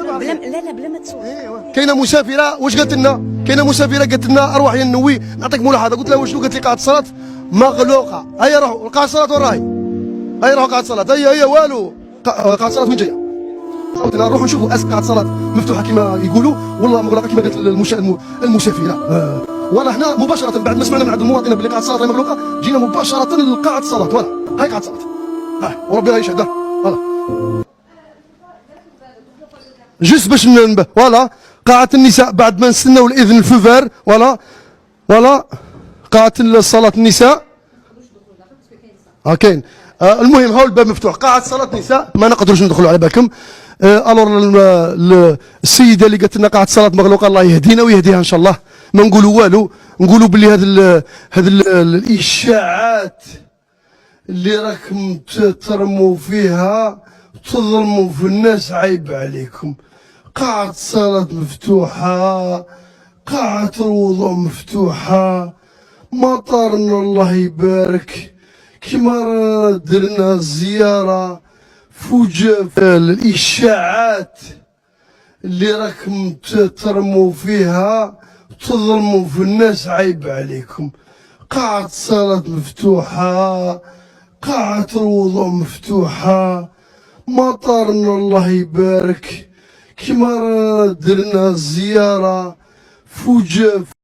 بلا لا بلا ما تصور. كاينه مسافره واش قالت لنا؟ كاينه مسافره قالت لنا اروح يا النووي. نعطيك ملاحظه، قلت لها شنو؟ قالت لي قاعه الصلاه مغلوقه. هيا روحوا قاعه الصلاه وين راهي؟ هيا روحوا قاعه الصلاه. هيا والو قاعه الصلاه وين جايه؟ قلت لها نروحوا نشوفوا قاعه الصلاه مفتوحه كما يقولوا والله مغلقه كما قالت المسافره. ولا هنا مباشره بعد ما سمعنا من عند المواطنين بلي قاعه الصلاه مغلوقه جينا مباشره لقاعه الصلاه. فوالا هاي قاعه الصلاه. هاي وربي راه يشهد. فوالا جوست باش ننبه. فوالا قاعة النساء بعد ما نستناو الإذن الفوفير. فوالا قاعة الصلاة النساء كاين. المهم هاو الباب مفتوح. قاعة صلاة النساء ما نقدروش ندخلوا على بالكم. الور السيدة اللي قالت لنا قاعة الصلاة مغلوقة الله يهدينا ويهديها إن شاء الله. ما نقولوا والو، نقولوا باللي هذه الإشاعات اللي راكم ترموا فيها تظلموا في الناس عيب عليكم. قاعة الصلاة مفتوحة، قاعة الوضوء مفتوحة، مطارنا الله يبارك كما درنا الزيارة فوجا. الإشاعات اللي راكم ترموا فيها تظلموا في الناس عيب عليكم. قاعة الصلاة مفتوحة، قاعة الوضوء مفتوحة، مطارنا الله يبارك كما درنا الزيارة فوجا.